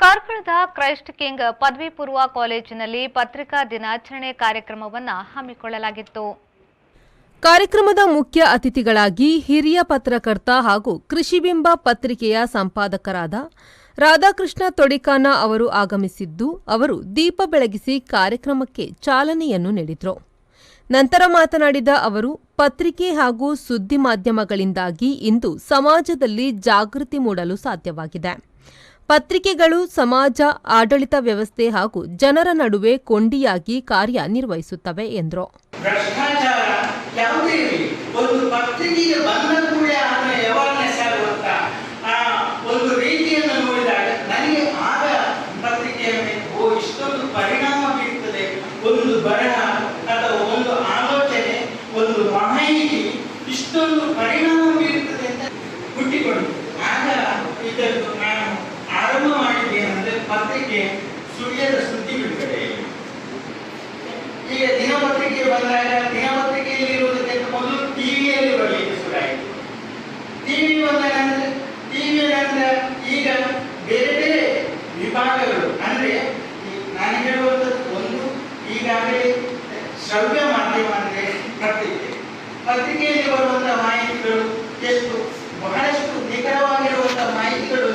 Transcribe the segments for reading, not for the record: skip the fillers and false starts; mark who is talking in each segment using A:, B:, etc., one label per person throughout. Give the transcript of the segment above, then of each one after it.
A: ಕಾರ್ಕಳದ Christ king ಪದವಿ ಪೂರ್ವ ಕಾಲೇಜಿನಲ್ಲಿ ಪತ್ರಿಕಾ ದಿನಾಚರಣೆ ಕಾರ್ಯಕ್ರಮವನ್ನು ಹಮ್ಮಿಕೊಳ್ಳಲಾಗಿತ್ತು.
B: ಕಾರ್ಯಕ್ರಮದ ಮುಖ್ಯ ಅತಿಥಿಗಳಾಗಿ ಹಿರಿಯ ಪತ್ರಕರ್ತ ಹಾಗೂ ಕೃಷಿಬಿಂಬ ಪತ್ರಿಕೆಯ ಸಂಪಾದಕರಾದ ರಾಧಾಕೃಷ್ಣ ತೊಡಿಕಾನ ಅವರು ಆಗಮಿಸಿದ್ದು, ಅವರು ದೀಪ ಬೆಳಗಿಸಿ ಕಾರ್ಯಕ್ರಮಕ್ಕೆ ಚಾಲನೆಯನ್ನು ನೀಡಿದರು. ನಂತರ ಮಾತನಾಡಿದ ಅವರು, ಪತ್ರಿಕೆ ಹಾಗೂ ಸುದ್ದಿ ಮಾಧ್ಯಮಗಳಿಂದಾಗಿ ಇಂದು ಸಮಾಜದಲ್ಲಿ ಜಾಗೃತಿ ಮೂಡಲು ಸಾಧ್ಯವಾಗಿದೆ. ಪತ್ರಿಕೆಗಳು ಸಮಾಜ, ಆಡಳಿತ ವ್ಯವಸ್ಥೆ ಹಾಗೂ ಜನರ ನಡುವೆ ಕೊಂಡಿಯಾಗಿ ಕಾರ್ಯನಿರ್ವಹಿಸುತ್ತವೆ ಎಂದರು.
C: ಭ್ರಷ್ಟಾಚಾರ ಯಾವುದೇ ಇರಲಿ, ಒಂದು ಪತ್ರಿಕೆಗೆ ಬಂದ ಕೂಡಲೇ ಅದರ ಅವೇರ್ನೆಸ್ ಆಗುವಂತ ಒಂದು ರೀತಿಯನ್ನು ನೋಡಿದಾಗ ನನಗೆ ಆಗ ಪತ್ರಿಕೆಯ ಮೇಲೆ ಇಷ್ಟೊಂದು ಪರಿಣಾಮ ಬೀರುತ್ತದೆ, ಒಂದು ಬರಹ ಅಥವಾ ಒಂದು ಆಲೋಚನೆ, ಒಂದು ಮಾಹಿತಿ ಇಷ್ಟೊಂದು ಪರಿಣಾಮ ಬೀರುತ್ತದೆ ಅಂತ ಹುಟ್ಟಿಕೊಂಡು ಆಗ ಇದನ್ನು ನಾನು ಆರಂಭ ಮಾಡಿದ್ದೇನೆಂದರೆ ಪತ್ರಿಕೆ ಸುಳ್ಯದ ಸುದ್ದಿ ಬಿಡುಗಡೆ. ಈಗ ದಿನಪತ್ರಿಕೆ ಬಂದಾಗ ದಿನಪತ್ರಿಕೆಯಲ್ಲಿ ಇರುವುದಕ್ಕಿಂತ ಮೊದಲು ಟಿವಿಯಲ್ಲಿ ಬರಲಿಕ್ಕೆ ಶುರುವಾಯಿತು. ಟಿವಿ ಬಂದಾಗ ಟಿವಿಯಲ್ಲಿ ಈಗ ಬೇರೆ ಬೇರೆ ವಿಭಾಗಗಳು, ಅಂದರೆ ನಾನು ಹೇಳುವಂಥದ್ದು ಒಂದು ಈಗಾಗಲೇ ಶ್ರವ್ಯ ಮಾಧ್ಯಮ ಅಂದರೆ ಪತ್ರಿಕೆಯಲ್ಲಿ ಬರುವಂತಹ ಮಾಹಿತಿಗಳು ಬಹಳಷ್ಟು ನಿಖರವಾಗಿರುವಂತಹ ಮಾಹಿತಿಗಳು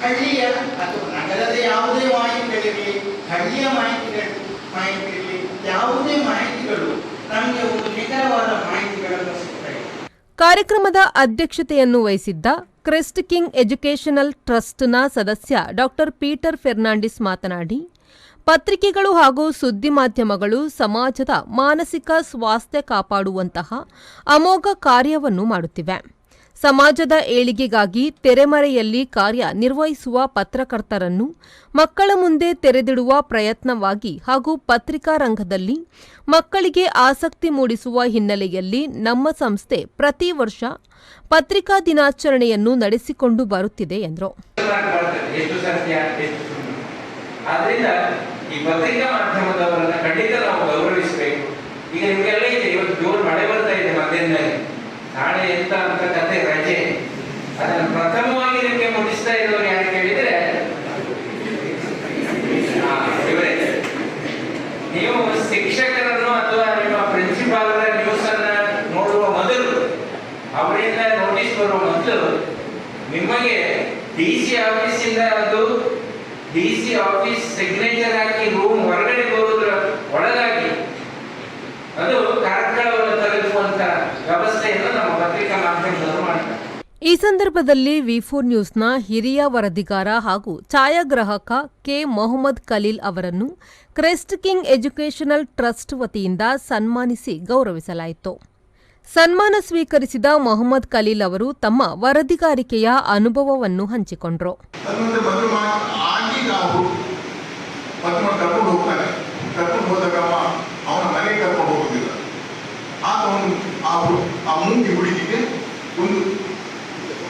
C: ಹಳ್ಳಿಯ ಅಥವಾ ನಗರದ ಯಾವುದೇ ಮಾಹಿತಿಗಳಿರಲಿ, ಹಳ್ಳಿಯ ಮಾಹಿತಿಗಳಿರಲಿ, ಯಾವುದೇ ಮಾಹಿತಿಗಳು ನಮಗೆ ಒಂದು ನಿಖರವಾದ ಮಾಹಿತಿಗಳನ್ನು ಸಿಗ್ತವೆ.
B: ಕಾರ್ಯಕ್ರಮದ ಅಧ್ಯಕ್ಷತೆಯನ್ನು ವಹಿಸಿದ್ದ ಕ್ರೈಸ್ಟ್ ಕಿಂಗ್ ಎಜುಕೇಷನಲ್ ಟ್ರಸ್ಟ್ನ ಸದಸ್ಯ ಡಾ ಪೀಟರ್ ಫೆರ್ನಾಂಡಿಸ್ ಮಾತನಾಡಿ, ಪತ್ರಿಕೆಗಳು ಹಾಗೂ ಸುದ್ದಿ ಮಾಧ್ಯಮಗಳು ಸಮಾಜದ ಮಾನಸಿಕ ಸ್ವಾಸ್ಥ್ಯ ಕಾಪಾಡುವಂತಹ ಅಮೋಘ ಕಾರ್ಯವನ್ನು ಮಾಡುತ್ತಿವೆ. ಸಮಾಜದ ಏಳಿಗೆಗಾಗಿ ತೆರೆಮರೆಯಲ್ಲಿ ಕಾರ್ಯನಿರ್ವಹಿಸುವ ಪತ್ರಕರ್ತರನ್ನು ಮಕ್ಕಳ ಮುಂದೆ ತೆರೆದಿಡುವ ಪ್ರಯತ್ನವಾಗಿ ಹಾಗೂ ಪತ್ರಿಕಾ ರಂಗದಲ್ಲಿ ಮಕ್ಕಳಿಗೆ ಆಸಕ್ತಿ ಮೂಡಿಸುವ ಹಿನ್ನೆಲೆಯಲ್ಲಿ ನಮ್ಮ ಸಂಸ್ಥೆ ಪ್ರತಿ ವರ್ಷ ಪತ್ರಿಕಾ ದಿನಾಚರಣೆಯನ್ನು ನಡೆಸಿಕೊಂಡು ಬರುತ್ತಿದೆ ಎಂದರು.
D: ಆದ್ರಿಂದ ಈ ಪತ್ರಿಕಾ ಮಾಧ್ಯಮದವರನ್ನ ಖಂಡಿತ ನಾವು ಗೌರವಿಸಬೇಕು. ಈಗ ನಿಮಗೆಲ್ಲ ಇದೆ, ಇವತ್ತು ಜೋರು ಮಳೆ ಬರ್ತಾ ಇದೆ ಮಧ್ಯಾಹ್ನದಲ್ಲಿ, ನಾಳೆ ಎಂತ ಅಂತ ಕತೆ ರಜೆ. ಅದನ್ನು ಪ್ರಥಮವಾಗಿ ನಿಮಗೆ ಮುಗಿಸ್ತಾ ಇರೋರು ಯಾರು ಕೇಳಿದ್ರೆ ಇವರೇ. ನೀವು ಶಿಕ್ಷಕರನ್ನು ಅಥವಾ ನಿಮ್ಮ ಪ್ರಿನ್ಸಿಪಾಲರ ನ್ಯೂಸ್ ಅನ್ನ ನೋಡುವ ಮೊದಲು, ಅವರಿಂದ ನೋಟಿಸ್ ಬರುವ ಮೊದಲು ನಿಮಗೆ ಡಿಸಿ ಆಫೀಸಿಂದ ಅದು ಡಿಸಿ ಆಫೀಸ್ ಸಿಗ್ನೇಚರ್ ಹಾಕಿ ರೂಮ್ ಹೊರಗಡೆ ಬರುವುದರ ಒಳಗಾಗಿ ಅದು ಕಾರ್ಕಳವನ್ನು ತಲುಪುವಂತ ವ್ಯವಸ್ಥೆಯನ್ನು ನಮ್ಮ ಪತ್ರಿಕಾ ಮಾಧ್ಯಮದವರು ಮಾಡ್ತಾರೆ.
B: ಈ ಸಂದರ್ಭದಲ್ಲಿ ವಿ4 ನ್ಯೂಸ್ನ ಹಿರಿಯ ವರದಿಗಾರ ಹಾಗೂ ಛಾಯಾಗ್ರಾಹಕ ಕೆ ಮೊಹಮ್ಮದ್ ಖಲೀಲ್ ಅವರನ್ನು ಕ್ರೈಸ್ಟ್ ಕಿಂಗ್ ಎಜುಕೇಷನಲ್ ಟ್ರಸ್ಟ್ ವತಿಯಿಂದ ಸನ್ಮಾನಿಸಿ ಗೌರವಿಸಲಾಯಿತು. ಸನ್ಮಾನ ಸ್ವೀಕರಿಸಿದ ಮೊಹಮ್ಮದ್ ಖಲೀಲ್ ಅವರು ತಮ್ಮ ವರದಿಗಾರಿಕೆಯ ಅನುಭವವನ್ನು ಹಂಚಿಕೊಂಡರು.
E: ಅವನ ಮನೆಗೆ ಕರ್ಕೊಂಡು ಹೋಗುದಿಲ್ಲ. ಆತ ಆ ಮೂಗಿ ಹುಡುಗಿಗೆ ಒಂದು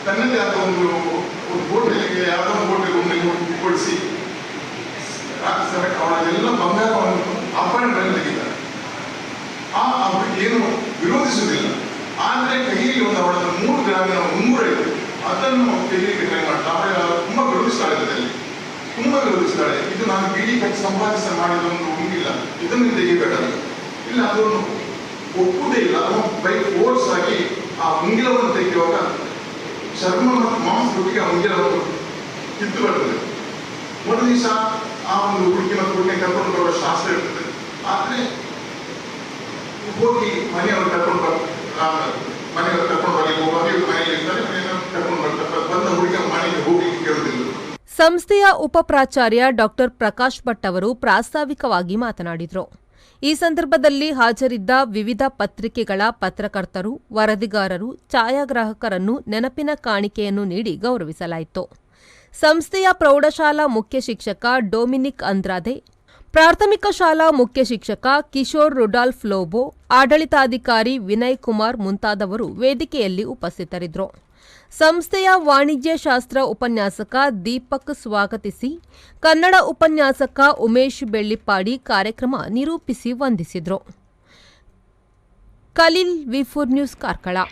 E: ತನ್ನದೇ ಆದ ಒಂದು ಹೋಟೆಲ್ಗೆ, ಯಾವುದೋ ಒಂದು ಹೋಟೆಲ್ ಕೊಡಿಸಿ ಅವಳೆಲ್ಲ ಬಂಗಾರವನ್ನು ಅಪಾಯಿಂಟ್ಮೆಂಟ್ ತೆಗಿತಾರೆ. ಆ ಹುಡುಗಿ ಏನು ವಿರೋಧಿಸುವುದಿಲ್ಲ, ಆದರೆ ಕೈಯಲ್ಲಿ ಒಂದು ಅವಳ 3 ಗ್ರಾಮಿನ ಉಂಗುರ ಇದೆ, ಅದನ್ನು ತೆಗೆಯಲಿಕ್ಕೆ ಟ್ರೈ ಮಾಡ್ತಾಳೆ. ಅವಳ ತುಂಬಾ ವಿರೋಧಿಸ್ತಾಳೆ, ತುಂಬಾ ವಿರೋಧಿಸ್ತಾಳೆ. ಇದು ನಾನು ಬಿಡಿ ಕಟ್ಟಿ ಸಂಪಾದಿಸ ಮಾಡಿದ ಒಂದು ಉಂಗಿಲ್ಲ, ಇದನ್ನು ತೆಗಿಬೇಡ ಇಲ್ಲ, ಅದನ್ನು ಒಪ್ಪುವುದೇ ಇಲ್ಲ. ಅವನು ಬೈ ಫೋರ್ಸ್ ಆಗಿ ಆ ಉಂಗಿಲವನ್ನು ತೆಗೆಯುವಾಗ ಚರ್ಮ ಮತ್ತು ಮಾಂಸದೊಟ್ಟಿಗೆ ಆ ಉಂಗಿಲವನ್ನು ಕಿತ್ತು ಬರ್ತದೆ. ಒಂದು ದಿವಸ ಆ ಒಂದು ಹುಡುಗಿ ಮತ್ತು ಹುಡುಗಿ ಕರ್ಕೊಂಡು ಬರುವ ಶಾಸ್ತ್ರ ಇರ್ತದೆ. ಆದರೆ ಹೋಗಿ ಮನೆಯವರು ಕರ್ಕೊಂಡು ಬರ್ಲಿಕ್ಕೆ ಹೋಗುವಾಗ ಮನೆಯಲ್ಲಿ ಇರ್ತಾರೆ, ಮನೆಯನ್ನು ಕರ್ಕೊಂಡು ಬರ್ತಾರೆ. ಬಂದ ಹುಡುಗಿ ಮನೆಗೆ ಹೋಗ್ಲಿಕ್ಕೆ ಕೇಳುವುದಿಲ್ಲ.
B: ಸಂಸ್ಥೆಯ ಉಪ ಪ್ರಾಚಾರ್ಯ ಡಾ ಪ್ರಕಾಶ್ ಭಟ್ ಅವರು ಪ್ರಾಸ್ತಾವಿಕವಾಗಿ ಮಾತನಾಡಿದರು. ಈ ಸಂದರ್ಭದಲ್ಲಿ ಹಾಜರಿದ್ದ ವಿವಿಧ ಪತ್ರಿಕೆಗಳ ಪತ್ರಕರ್ತರು, ವರದಿಗಾರರು, ಛಾಯಾಗ್ರಾಹಕರನ್ನು ನೆನಪಿನ ಕಾಣಿಕೆಯನ್ನು ನೀಡಿ ಗೌರವಿಸಲಾಯಿತು. ಸಂಸ್ಥೆಯ ಪ್ರೌಢಶಾಲಾ ಮುಖ್ಯ ಶಿಕ್ಷಕ ಡೊಮಿನಿಕ್ ಅಂದ್ರಾದೆ, ಪ್ರಾಥಮಿಕ ಶಾಲಾ ಮುಖ್ಯ ಶಿಕ್ಷಕ ಕಿಶೋರ್ ರುಡಾಲ್ಫ್ ಲೋಬೋ, ಆಡಳಿತಾಧಿಕಾರಿ ವಿನಯ್ ಕುಮಾರ್ ಮುಂತಾದವರು ವೇದಿಕೆಯಲ್ಲಿ ಉಪಸ್ಥಿತರಿದ್ದರು. ಸಂಸ್ಥೆಯ ವಾಣಿಜ್ಯ ಶಾಸ್ತ್ರ ಉಪನ್ಯಾಸಕ ದೀಪಕ್ ಸ್ವಾಗತಿಸಿ, ಕನ್ನಡ ಉಪನ್ಯಾಸಕ ಉಮೇಶ್ ಬೆಳ್ಳಿಪ್ಪಾಡಿ ಕಾರ್ಯಕ್ರಮ ನಿರೂಪಿಸಿ ವಂದಿಸಿದರು. ಖಲೀಲ್, ವಿ4 ನ್ಯೂಸ್, ಕಾರ್ಕಳ.